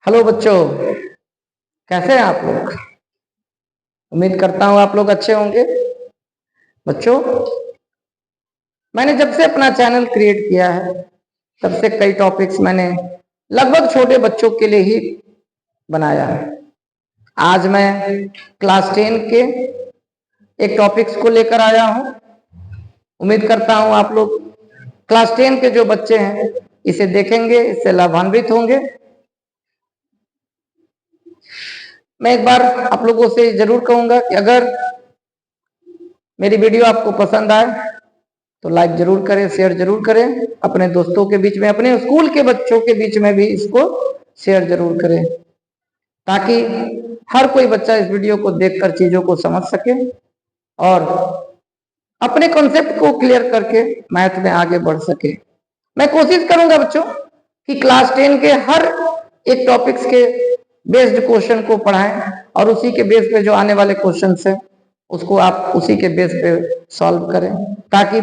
Hello बच्चों, कैसे हैं आप लोग। उम्मीद करता हूं आप लोग अच्छे होंगे। बच्चों, मैंने जब से अपना चैनल क्रिएट किया है तब से कई टॉपिक्स मैंने लगभग छोटे बच्चों के लिए ही बनाया है। आज मैं क्लास 10 के एक टॉपिक्स को लेकर आया हूं। उम्मीद करता हूं आप लोग क्लास 10 के जो बच्चे हैं इसे देखेंगे, इससे लाभान्वित होंगे। मैं एक बार आप लोगों से जरूर कहूंगा कि अगर मेरी वीडियो आपको पसंद आए तो लाइक जरूर करें, शेयर जरूर करें, अपने दोस्तों के बीच में, अपने स्कूल के बच्चों के बीच में भी इसको शेयर जरूर करें, ताकि हर कोई बच्चा इस वीडियो को देखकर चीजों को समझ सके और अपने कॉन्सेप्ट को क्लियर करके मैथ में आगे बढ़ सके। मैं कोशिश करूंगा बच्चों कि क्लास 10 के हर एक टॉपिक्स के बेस्ड क्वेश्चन को पढ़ाएं और उसी के बेस पे जो आने वाले क्वेश्चन है उसको आप उसी के बेस पे सॉल्व करें, ताकि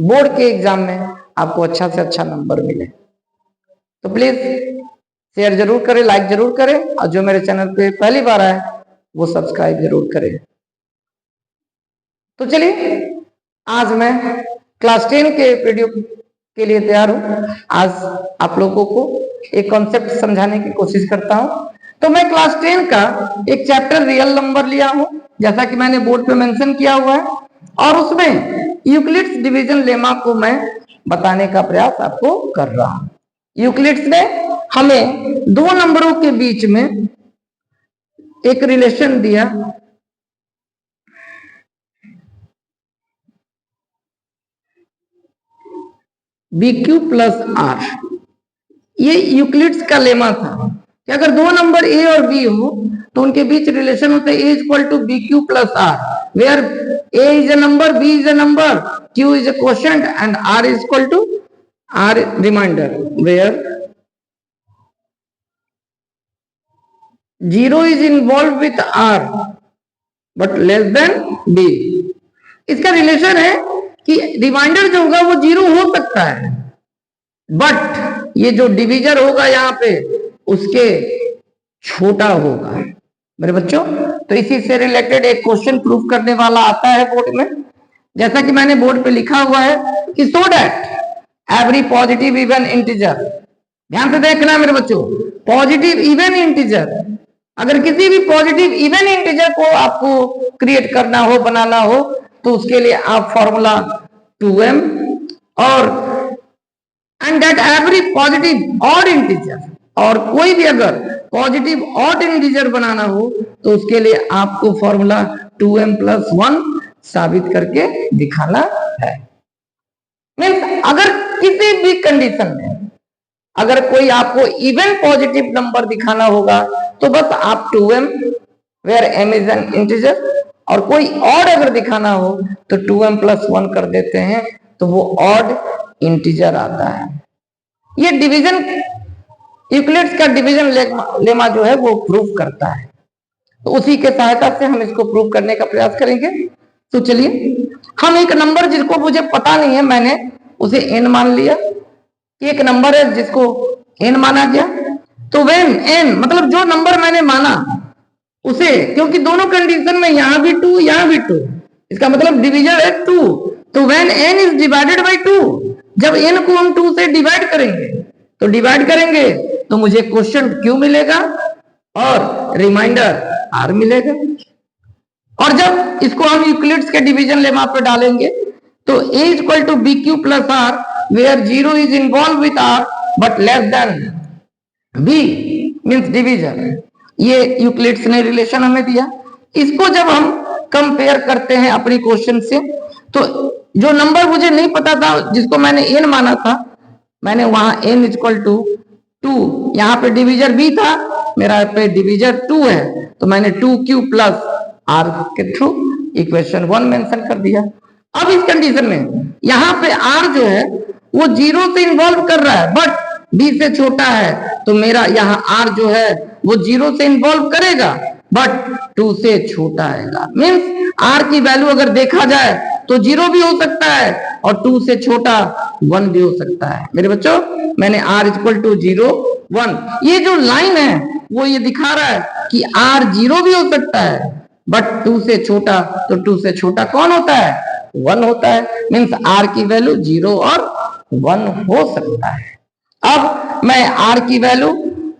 बोर्ड के एग्जाम में आपको अच्छा से अच्छा नंबर मिले। तो प्लीज शेयर जरूर करें, लाइक जरूर करें और जो मेरे चैनल पे पहली बार आए वो सब्सक्राइब जरूर करें। तो चलिए, आज मैं क्लास 10 के वीडियो के लिए तैयार हूं। आज आप लोगों को एक कॉन्सेप्ट समझाने की कोशिश करता हूं। तो मैं क्लास 10 का एक चैप्टर रियल नंबर लिया हूं, जैसा कि मैंने बोर्ड पे मेंशन किया हुआ है, और उसमें यूक्लिड्स डिवीजन लेमा को मैं बताने का प्रयास आपको कर रहा हूं। यूक्लिड्स ने हमें दो नंबरों के बीच में एक रिलेशन दिया, BQ प्लस R। ये यूक्लिड्स का लेमा था कि अगर दो नंबर A और B हो तो उनके बीच रिलेशन होता है A equal to BQ plus R, where A is a number, B is a number, Q is a quotient and R is equal to R remainder, where 0 is involve with R but less than B। इसका relation है कि reminder जो होगा वो 0 हो सकता है, but ये जो डिवीजर होगा यहाँ पे उसके छोटा होगा। मेरे बच्चों, तो इसी से रिलेटेड एक क्वेश्चन प्रूफ करने वाला आता है बोर्ड में, जैसा कि मैंने बोर्ड पे लिखा हुआ है कि so that every positive even integer, ध्यान से देखना मेरे बच्चों, पॉजिटिव इवन इंटीजर, अगर किसी भी पॉजिटिव इवन इंटीजर को आपको क्रिएट करना हो, बनाना हो, तो उसके लिए आप फॉर्मूला 2m और and that every positive odd integer, और कोई भी अगर पॉजिटिव ऑड इंटीजर बनाना हो तो उसके लिए आपको फॉर्मूला 2m प्लस 1 साबित करके दिखाना है। मीन्स अगर किसी भी कंडीशन में अगर कोई आपको इवन पॉजिटिव नंबर दिखाना होगा तो बस आप 2m where m is an integer, और कोई ऑड अगर दिखाना हो तो 2m प्लस 1 कर देते हैं तो वो ऑड इंटीजर आता है। ये डिवीजन, यूक्लिड्स का डिवीजन लेमा जो है वो प्रूफ करता है, तो उसी के सहायता से हम इसको प्रूफ करने का प्रयास करेंगे। तो चलिए, हम एक नंबर जिसको मुझे पता नहीं है, मैंने उसे n मान लिया कि एक नंबर है जिसको n माना गया, तो व्हेन n मतलब जो नंबर मैंने माना उसे, क्योंकि दोनों कंडीशन में यहां भी 2 यहां भी 2, इसका मतलब डिवीजर है 2, तो when n is divided by 2, जब n को हम 2 से डिवाइड करेंगे तो मुझे क्वेश्चन Q मिलेगा और रिमाइंडर R मिलेगा। और जब इसको हम यूक्लिड्स के डिवीजन लेमा पे डालेंगे तो A equal to BQ plus R, where 0 is involve with R but less than B means divisor. ये यूक्लिड्स ने रिलेशन हमें दिया। इसको जब हम कंपेयर करते हैं अपनी क्वेश्चन से, तो जो नंबर मुझे नहीं पता था, जिसको मैंने n माना था, मैंने वहां n इक्वल टू 2, यहाँ पे डिवीजर b था, मेरा पे डिवीजर 2 है, तो मैंने 2q प्लस r के थ्रू इक्वेशन 1 मेंशन कर दिया। अब इस कंडीशन में यहाँ पे r जो है वो 0 से इन्वॉल्व कर रहा है बट b से छोटा है, तो मेरा यहाँ r जो है वो 0 से इन्वॉल्व करेगा बट 2 से छोटा आएगा। मीन्स r की वैल्यू अगर देखा जाए तो 0 भी हो सकता है और 2 से छोटा 1 भी हो सकता है। मेरे बच्चों, मैंने r इक्वल टू 0 1, ये जो लाइन है वो ये दिखा रहा है कि r 0 भी हो सकता है, बट 2 से छोटा, तो 2 से छोटा कौन होता है? 1 होता है। मीन्स r की वैल्यू 0 और 1 हो सकता है। अब मैं r की वैल्यू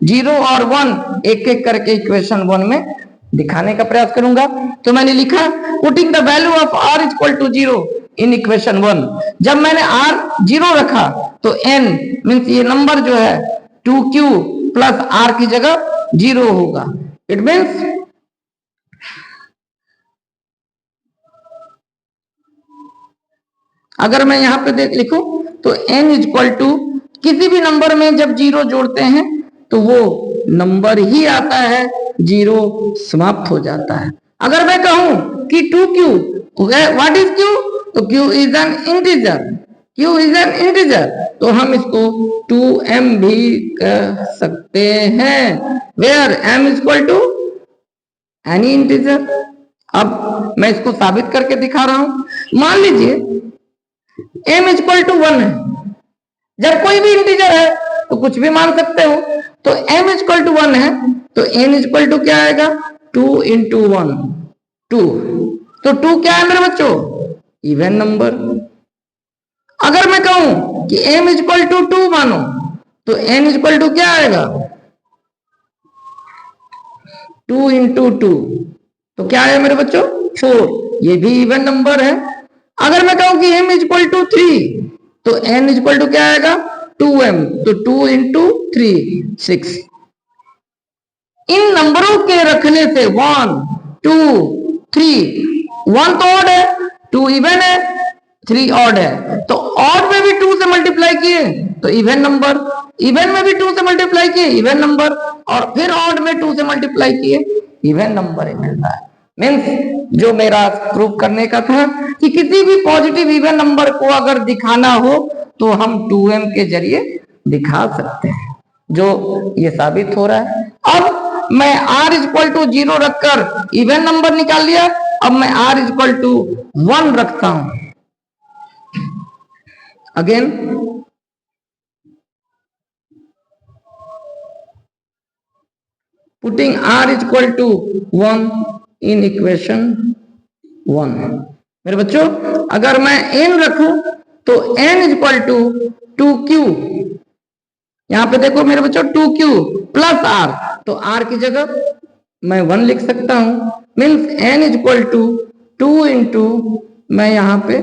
0 और 1 एक एक करके इक्वेशन 1 में दिखाने का प्रयास करूंगा। तो मैंने लिखा putting the value of r equal to 0 in equation 1। जब मैंने r 0 रखा तो n मीन्स ये नंबर जो है 2q प्लस r की जगह 0 होगा। इट मीन्स अगर मैं यहां पे देख लिखूं तो n इक्वल टू किसी भी नंबर में जब 0 जोड़ते हैं तो वो नंबर ही आता है, 0 समाप्त हो जाता है। अगर मैं कहूं कि 2q, व्हाट इज q? तो q is an integer, q is an integer, तो हम इसको 2m भी कह सकते हैं, where m equal to any integer. अब मैं इसको साबित करके दिखा रहा हूं। मान लीजिए m इक्वल टू 1 है, जब कोई भी इंटीजर है तो कुछ भी मान सकते हो, तो m इक्वल टू 1 है तो n इक्वल टू क्या आएगा? 2 इंटू 1 2। तो 2 क्या है मेरे बच्चों? Even number. अगर मैं कहूं कि m इक्वल टू 2 मानो तो n इक्वल टू क्या आएगा? 2 इंटू 2, तो क्या है मेरे बच्चों? 4। ये भी इवन नंबर है। अगर मैं कहूं कि m इक्वल टू 3 तो n इक्वल टू क्या आएगा? 2m, तो 2 इंटू 3 6। इन नंबरों के रखने से 1 2 3, 1 तो ऑड है, 2 इवन है, 3 ऑड है, तो ऑड में भी 2 से मल्टीप्लाई किए तो इवन नंबर, इवन में भी 2 से मल्टीप्लाई किए इवन नंबर, और फिर ऑड में 2 से मल्टीप्लाई किए इवन नंबर ही मिलता है। मीन्स जो मेरा प्रूफ करने का था कि किसी भी पॉजिटिव इवन नंबर को अगर दिखाना हो तो हम 2m के जरिए दिखा सकते हैं, जो ये साबित हो रहा है। अब मैं r इक्वल टू 0 रखकर इवन नंबर निकाल लिया। अब मैं r इक्वल टू 1 रखता हूं। Again putting r equal to 1 in equation 1। मेरे बच्चों अगर मैं n रखूं तो n इक्वल टू 2q, यहां पे देखो मेरे बच्चों 2q प्लस r, तो r की जगह मैं 1 लिख सकता हूं। Means n equal to 2 into, मैं यहां पे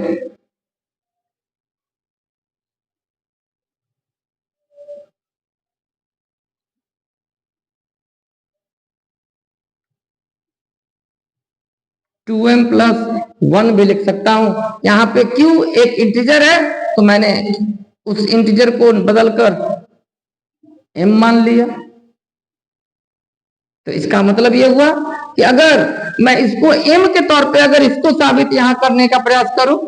2m प्लस 1 भी लिख सकता हूं। यहां पे q एक इंटीजर है तो मैंने उस इंटीजर को बदलकर m मान लिया। तो इसका मतलब यह हुआ कि अगर मैं इसको m के तौर पे अगर इसको साबित यहां करने का प्रयास करूं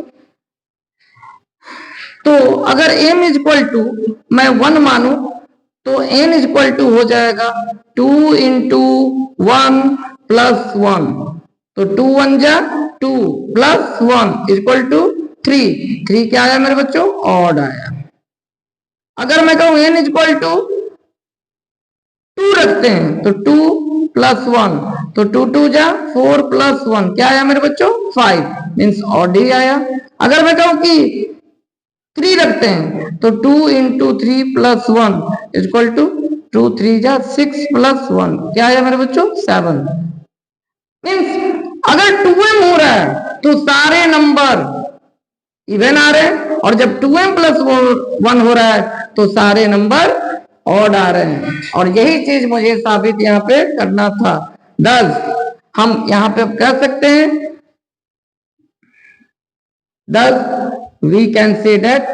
तो अगर m इक्वल टू मैं 1 मानूं तो n इक्वल टू हो जाएगा 2 इंटू 1 प्लस 1, तो 2 1 जा 2 प्लस 1 इक्वल टू 3। 3 क्या आया मेरे बच्चों? ऑड आया। अगर मैं कहूं n इक्वल टू 2 रखते हैं तो 2 प्लस 1, तो 2 2 जा 4 प्लस 1 क्या आया मेरे बच्चों? 5, मीन्स ऑड ही आया। अगर मैं कहूं कि 3 रखते हैं तो 2 इंटू 3 प्लस 1 इक्वल टू 2 3 जा 6 प्लस 1 क्या आया मेरे बच्चों? 7। मीन्स अगर 2m हो रहा है तो सारे नंबर इवन आ रहे हैं, और जब 2m प्लस 1 हो रहा है तो सारे नंबर ऑड आ रहे हैं। और यही चीज मुझे साबित यहाँ पे करना था। दस हम यहाँ पे कह सकते हैं, दस we can say that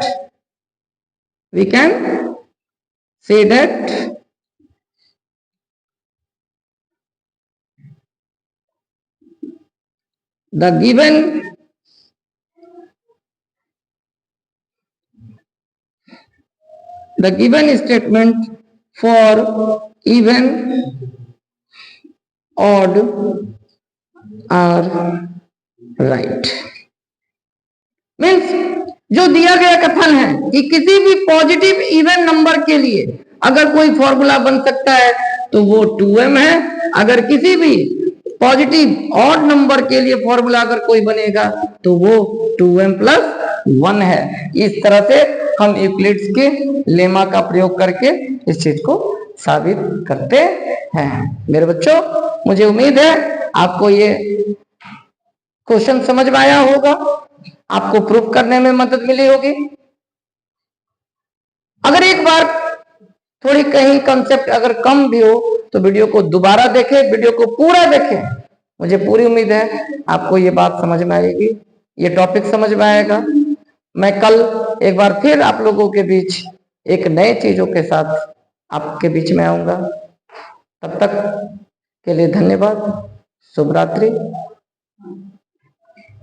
the given statement for even odd are right। Means जो दिया गया कथन है कि किसी भी पॉजिटिव इवन नंबर के लिए अगर कोई फॉर्मूला बन सकता है तो वो 2m है। अगर किसी भी पॉजिटिव ऑड नंबर के लिए फॉर्मूला अगर कोई बनेगा तो वो 2m + 1 है। इस तरह से हम यूक्लिड्स के लेमा का प्रयोग करके इस चीज को साबित करते हैं। मेरे बच्चों, मुझे उम्मीद है आपको ये क्वेश्चन समझ में आया होगा, आपको प्रूफ करने में मदद मिली होगी। अगर एक बार थोड़ी कहीं कंसेप्ट अगर कम भी हो तो वीडियो को दोबारा देखें, वीडियो को पूरा देखें। मुझे पूरी उम्मीद है आपको ये बात समझ में आएगी, ये टॉपिक समझ में आएगा। मैं कल एक बार फिर आप लोगों के बीच एक नए चीजों के साथ आपके बीच में आऊंगा। तब तक के लिए धन्यवाद। शुभ रात्रि।